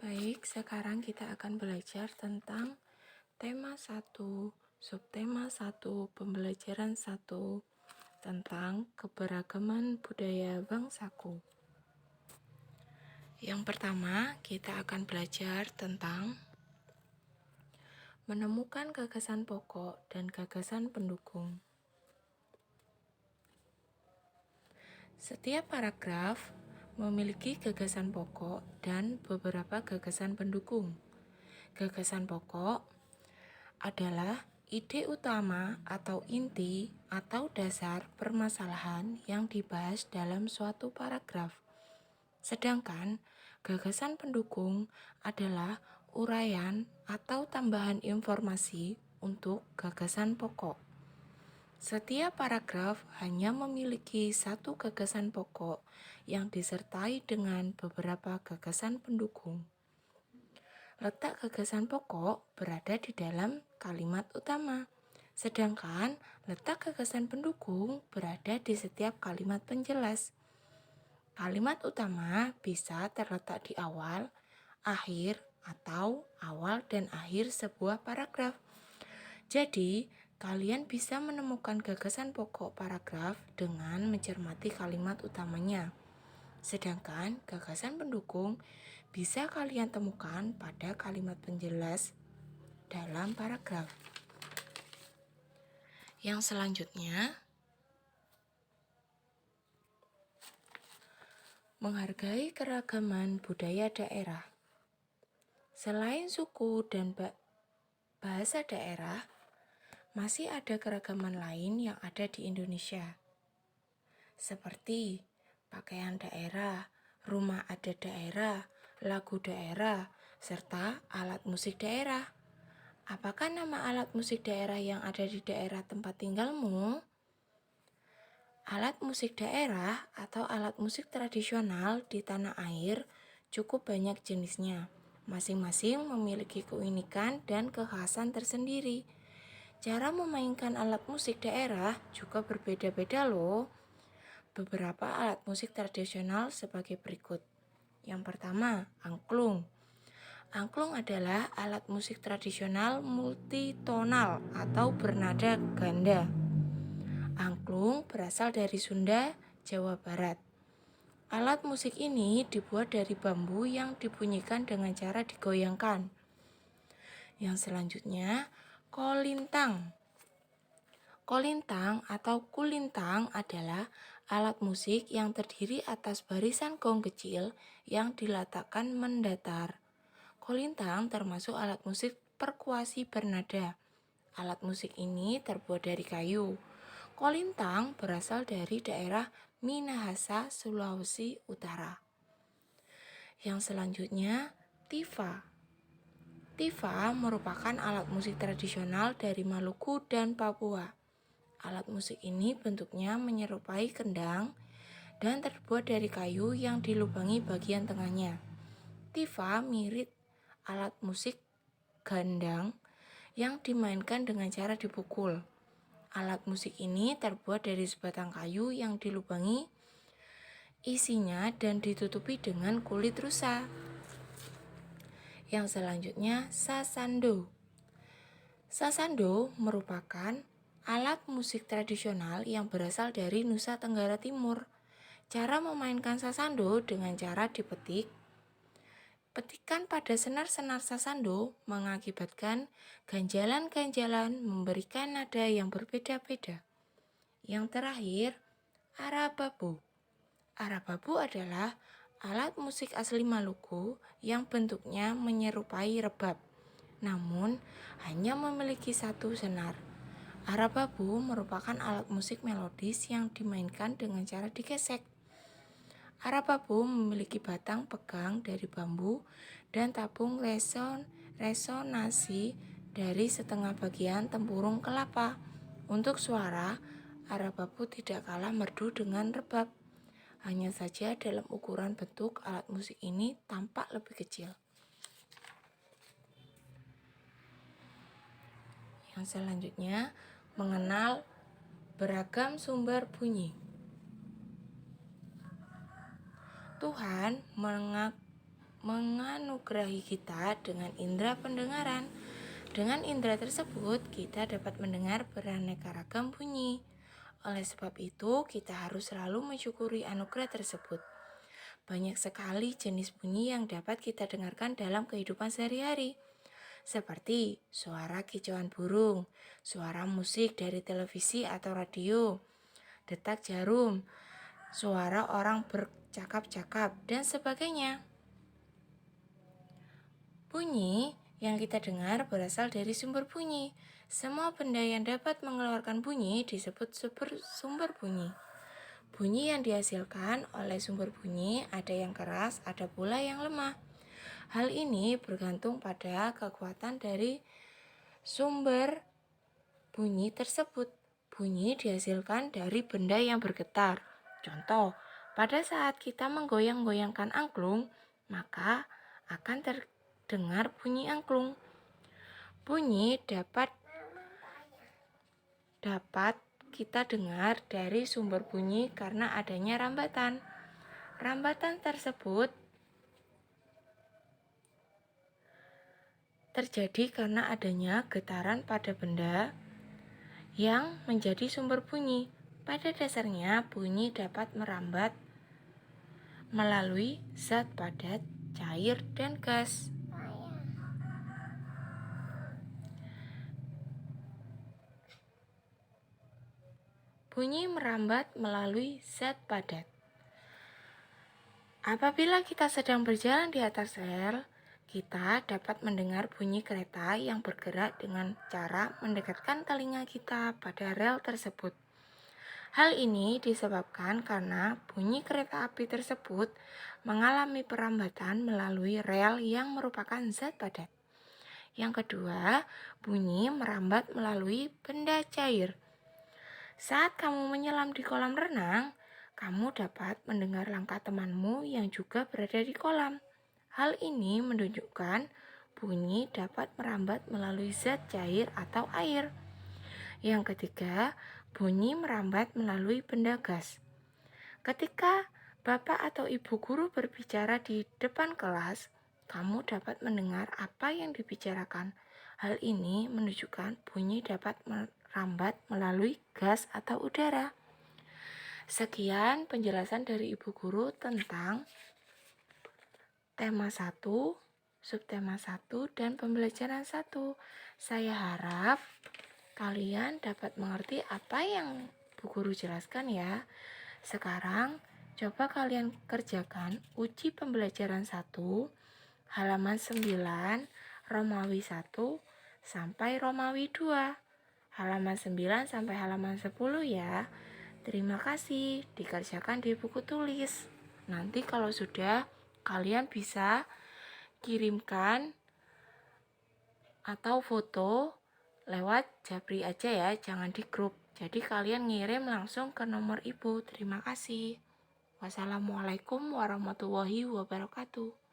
Baik, sekarang kita akan belajar tentang tema 1, subtema 1, pembelajaran 1 tentang keberagaman budaya bangsaku. Yang pertama, kita akan belajar tentang menemukan gagasan pokok dan gagasan pendukung. Setiap paragraf memiliki gagasan pokok dan beberapa gagasan pendukung. Gagasan pokok adalah ide utama atau inti atau dasar permasalahan yang dibahas dalam suatu paragraf. Sedangkan gagasan pendukung adalah uraian atau tambahan informasi untuk gagasan pokok. Setiap paragraf hanya memiliki satu gagasan pokok yang disertai dengan beberapa gagasan pendukung. Letak gagasan pokok berada di dalam kalimat utama, sedangkan letak gagasan pendukung berada di setiap kalimat penjelas. Kalimat utama bisa terletak di awal, akhir, atau awal dan akhir sebuah paragraf. Jadi, kalian bisa menemukan gagasan pokok paragraf dengan mencermati kalimat utamanya. Sedangkan gagasan pendukung bisa kalian temukan pada kalimat penjelas dalam paragraf. Yang selanjutnya, menghargai keragaman budaya daerah. Selain suku dan bahasa daerah, masih ada keragaman lain yang ada di Indonesia, seperti pakaian daerah, rumah adat daerah, lagu daerah, serta alat musik daerah. Apakah nama alat musik daerah yang ada di daerah tempat tinggalmu? Alat musik daerah atau alat musik tradisional di tanah air cukup banyak jenisnya. Masing-masing memiliki keunikan dan kekhasan tersendiri. Cara memainkan alat musik daerah juga berbeda-beda loh. Beberapa alat musik tradisional sebagai berikut. Yang pertama, angklung. Angklung adalah alat musik tradisional multitonal atau bernada ganda. Angklung berasal dari Sunda, Jawa Barat. Alat musik ini dibuat dari bambu yang dibunyikan dengan cara digoyangkan. Yang selanjutnya, kolintang. Kolintang atau kulintang adalah alat musik yang terdiri atas barisan gong kecil yang diletakkan mendatar. Kolintang termasuk alat musik perkuasi bernada. Alat musik ini terbuat dari kayu. Kolintang berasal dari daerah Minahasa, Sulawesi Utara. Yang selanjutnya, tifa. Tifa merupakan alat musik tradisional dari Maluku dan Papua. Alat musik ini bentuknya menyerupai kendang dan terbuat dari kayu yang dilubangi bagian tengahnya. Tifa mirip alat musik gandang yang dimainkan dengan cara dipukul. Alat musik ini terbuat dari sebatang kayu yang dilubangi isinya dan ditutupi dengan kulit rusa. Yang selanjutnya, sasando. Sasando merupakan alat musik tradisional yang berasal dari Nusa Tenggara Timur. Cara memainkan sasando dengan cara dipetik. Petikan pada senar-senar sasando mengakibatkan ganjalan-ganjalan memberikan nada yang berbeda-beda. Yang terakhir, arababu. Arababu adalah alat musik asli Maluku yang bentuknya menyerupai rebab, namun hanya memiliki satu senar. Arababu merupakan alat musik melodis yang dimainkan dengan cara digesek. Arababu memiliki batang pegang dari bambu dan tabung resonansi dari setengah bagian tempurung kelapa. Untuk suara, arababu tidak kalah merdu dengan rebab. Hanya saja dalam ukuran bentuk alat musik ini tampak lebih kecil. Yang selanjutnya, mengenal beragam sumber bunyi. Tuhan menganugerahi kita dengan indera pendengaran. Dengan indera tersebut, kita dapat mendengar beraneka ragam bunyi. Oleh sebab itu, kita harus selalu mensyukuri anugerah tersebut. Banyak sekali jenis bunyi yang dapat kita dengarkan dalam kehidupan sehari-hari, seperti suara kicauan burung, suara musik dari televisi atau radio, detak jarum, suara orang bercakap-cakap, dan sebagainya. Bunyi yang kita dengar berasal dari sumber bunyi. Semua benda yang dapat mengeluarkan bunyi disebut sumber bunyi. Bunyi yang dihasilkan oleh sumber bunyi ada yang keras, ada pula yang lemah. Hal ini bergantung pada kekuatan dari sumber bunyi tersebut. Bunyi dihasilkan dari benda yang bergetar. Contoh, pada saat kita menggoyang-goyangkan angklung, maka akan terdengar bunyi angklung. Bunyi dapat kita dengar dari sumber bunyi karena adanya rambatan. Rambatan tersebut terjadi karena adanya getaran pada benda yang menjadi sumber bunyi. Pada dasarnya, bunyi dapat merambat melalui zat padat, cair, dan gas. Bunyi merambat melalui zat padat. Apabila kita sedang berjalan di atas rel, kita dapat mendengar bunyi kereta yang bergerak dengan cara mendekatkan telinga kita pada rel tersebut. Hal ini disebabkan karena bunyi kereta api tersebut mengalami perambatan melalui rel yang merupakan zat padat. Yang kedua, bunyi merambat melalui benda cair. Saat kamu menyelam di kolam renang, kamu dapat mendengar langkah temanmu yang juga berada di kolam. Hal ini menunjukkan bunyi dapat merambat melalui zat cair atau air. Yang ketiga, bunyi merambat melalui benda gas. Ketika Bapak atau Ibu guru berbicara di depan kelas, kamu dapat mendengar apa yang dibicarakan. Hal ini menunjukkan bunyi dapat merambat melalui gas atau udara. Sekian penjelasan dari Ibu Guru tentang tema 1, subtema 1, dan pembelajaran 1. Saya harap kalian dapat mengerti apa yang Bu Guru jelaskan ya. Sekarang coba kalian kerjakan uji pembelajaran 1, halaman 9, Romawi 1 sampai Romawi 2. Halaman 9 sampai halaman 10 ya. Terima kasih, dikerjakan di buku tulis. Nanti kalau sudah, kalian bisa kirimkan atau foto lewat Japri aja ya, jangan di grup. Jadi kalian ngirim langsung ke nomor ibu. Terima kasih. Wassalamualaikum warahmatullahi wabarakatuh.